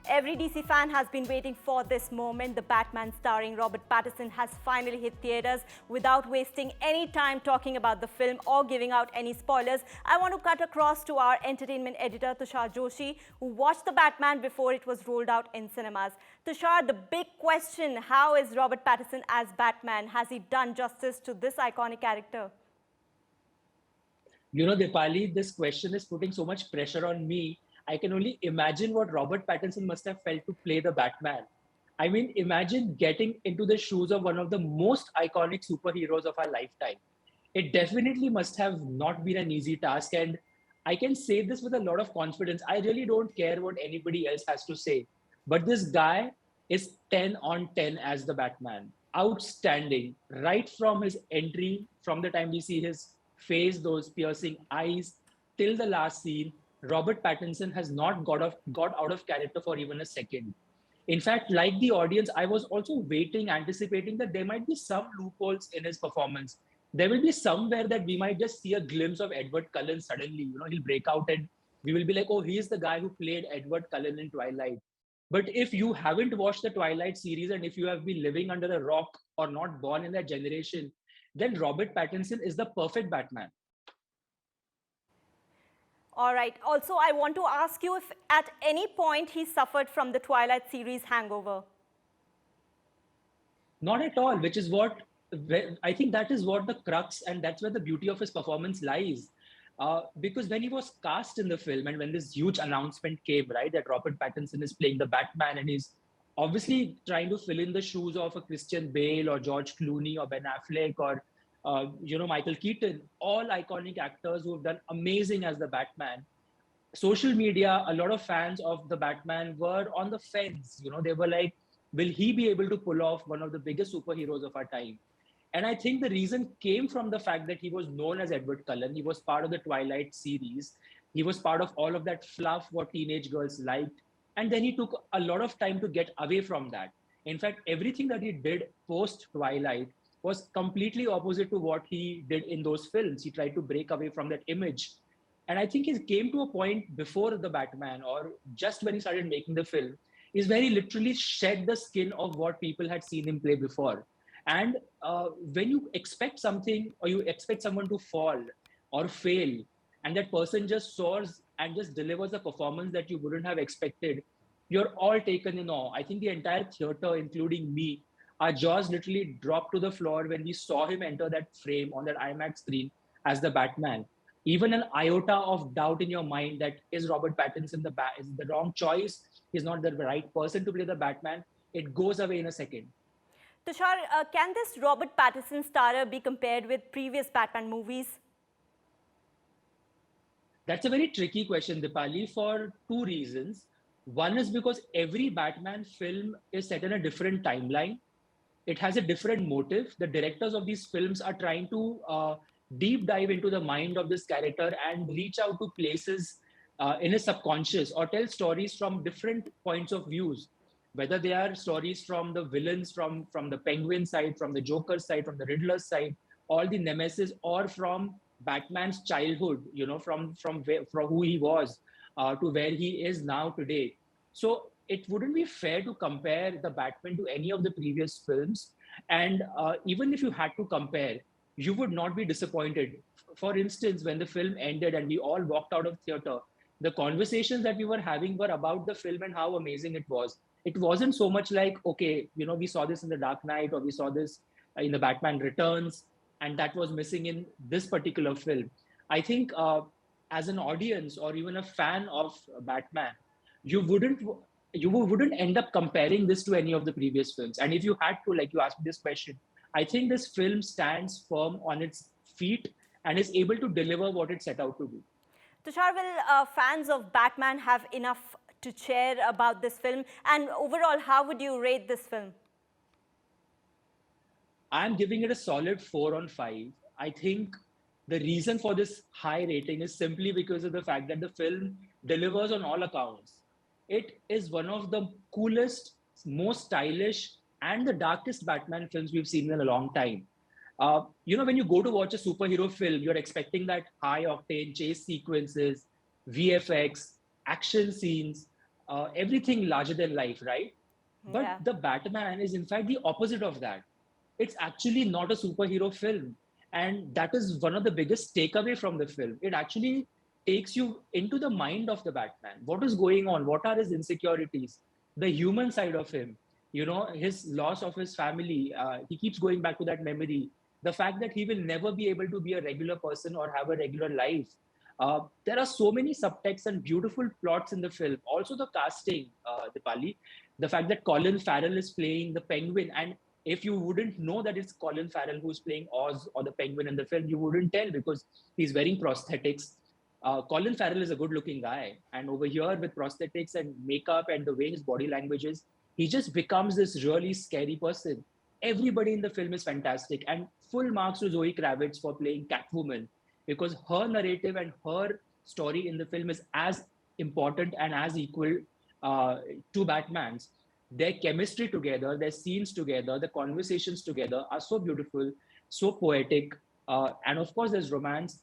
Every DC fan has been waiting for this moment. The Batman starring Robert Pattinson has finally hit theaters. Without wasting any time talking about the film or giving out any spoilers, I want to cut across to our entertainment editor, Tushar Joshi, who watched the Batman before it was rolled out in cinemas. Tushar, the big question, how is Robert Pattinson as Batman? Has he done justice to this iconic character? Dipali, this question is putting so much pressure on me. I can only imagine what Robert Pattinson must have felt to play the Batman. I mean, imagine getting into the shoes of one of the most iconic superheroes of our lifetime. It definitely must have not been an easy task. And I can say this with a lot of confidence. I really don't care what anybody else has to say. But this guy is 10 on 10 as the Batman. Outstanding. Right from his entry, from the time we see his face, those piercing eyes, till the last scene, Robert Pattinson has not got out of character for even a second. In fact, like the audience, I was also waiting, anticipating that there might be some loopholes in his performance. There will be somewhere that we might just see a glimpse of Edward Cullen suddenly. He'll break out and we will be like, oh, he's the guy who played Edward Cullen in Twilight. But if you haven't watched the Twilight series and if you have been living under a rock or not born in that generation, then Robert Pattinson is the perfect Batman. All right. Also, I want to ask you if at any point he suffered from the Twilight series hangover. Not at all, which is what I think that is what the crux and that's where the beauty of his performance lies. Because when he was cast in the film and when this huge announcement came, right, that Robert Pattinson is playing the Batman and he's obviously trying to fill in the shoes of a Christian Bale or George Clooney or Ben Affleck or Michael Keaton, all iconic actors who have done amazing as the Batman. Social media, a lot of fans of the Batman were on the fence. They were like, will he be able to pull off one of the biggest superheroes of our time? And I think the reason came from the fact that he was known as Edward Cullen. He was part of the Twilight series. He was part of all of that fluff what teenage girls liked. And then he took a lot of time to get away from that. In fact, everything that he did post Twilight was completely opposite to what he did in those films. He tried to break away from that image. And I think he came to a point before the Batman or just when he started making the film is where he literally shed the skin of what people had seen him play before. And when you expect something or you expect someone to fall or fail, and that person just soars and just delivers a performance that you wouldn't have expected, you're all taken in awe. I think the entire theater, including me, our jaws literally dropped to the floor when we saw him enter that frame on that IMAX screen as the Batman. Even an iota of doubt in your mind that is Robert Pattinson is the wrong choice, he's not the right person to play the Batman, it goes away in a second. Tushar, can this Robert Pattinson starrer be compared with previous Batman movies? That's a very tricky question, Dipali, for two reasons. One is because every Batman film is set in a different timeline. It has a different motive. The directors of these films are trying to deep dive into the mind of this character and reach out to places in his subconscious or tell stories from different points of views, whether they are stories from the villains, from the Penguin side, from the Joker side, from the Riddler side, all the nemesis, or from Batman's childhood, from who he was to where he is now today. So it wouldn't be fair to compare the Batman to any of the previous films. And even if you had to compare, you would not be disappointed. For instance, when the film ended and we all walked out of theater, the conversations that we were having were about the film and how amazing it was. It wasn't so much like, okay, we saw this in The Dark Knight or we saw this in The Batman Returns, and that was missing in this particular film. I think as an audience or even a fan of Batman, you wouldn't end up comparing this to any of the previous films. And if you had to, like you asked me this question, I think this film stands firm on its feet and is able to deliver what it set out to do. Tushar, will fans of Batman have enough to share about this film? And overall, how would you rate this film? I'm giving it a solid 4 on 5. I think the reason for this high rating is simply because of the fact that the film delivers on all accounts. It is one of the coolest, most stylish, and the darkest Batman films we've seen in a long time. When you go to watch a superhero film, you're expecting that high octane chase sequences, VFX, action scenes. everything larger than life, right? But Yeah. the Batman is in fact the opposite of that. It's actually not a superhero film. And that is one of the biggest takeaway from the film. It actually takes you into the mind of the Batman. What is going on? What are his insecurities? The human side of him, his loss of his family. He keeps going back to that memory. The fact that he will never be able to be a regular person or have a regular life. There are so many subtexts and beautiful plots in the film. Also, the casting, Dipali, the fact that Colin Farrell is playing the Penguin, and if you wouldn't know that it's Colin Farrell who's playing Oz or the Penguin in the film, you wouldn't tell because he's wearing prosthetics. Colin Farrell is a good-looking guy, and over here with prosthetics and makeup and the way his body language is, he just becomes this really scary person. Everybody in the film is fantastic, and full marks to Zoe Kravitz for playing Catwoman because her narrative and her story in the film is as important and as equal uh, to Batman's. Their chemistry together, their scenes together, the conversations together are so beautiful, so poetic, and of course, there's romance.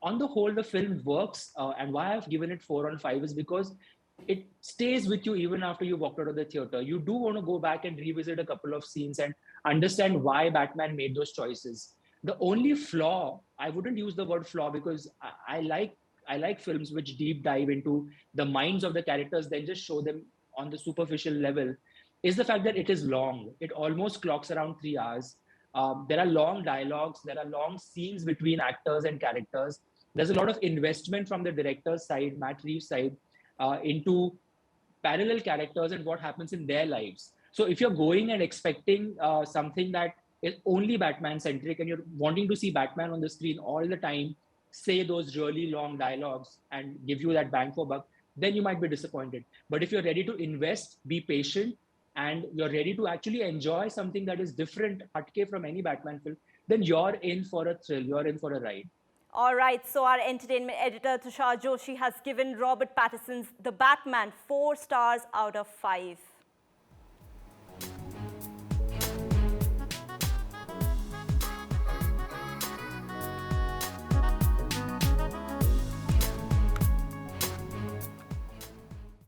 On the whole, the film works, and why I've given it 4 on 5 is because it stays with you even after you walked out of the theater. You do want to go back and revisit a couple of scenes and understand why Batman made those choices. The only flaw, I wouldn't use the word flaw because I like films which deep dive into the minds of the characters, then just show them on the superficial level, is the fact that it is long. It almost clocks around 3 hours. There are long dialogues, there are long scenes between actors and characters. There's a lot of investment from the director's side, Matt Reeves' side, into parallel characters and what happens in their lives. So if you're going and expecting something that is only Batman centric and you're wanting to see Batman on the screen all the time, say those really long dialogues and give you that bang for buck, then you might be disappointed. But if you're ready to invest, be patient, and you're ready to actually enjoy something that is different, hatke from any Batman film, then you're in for a thrill, you're in for a ride. All right, so our entertainment editor Tushar Joshi has given Robert Pattinson's The Batman 4 stars out of 5.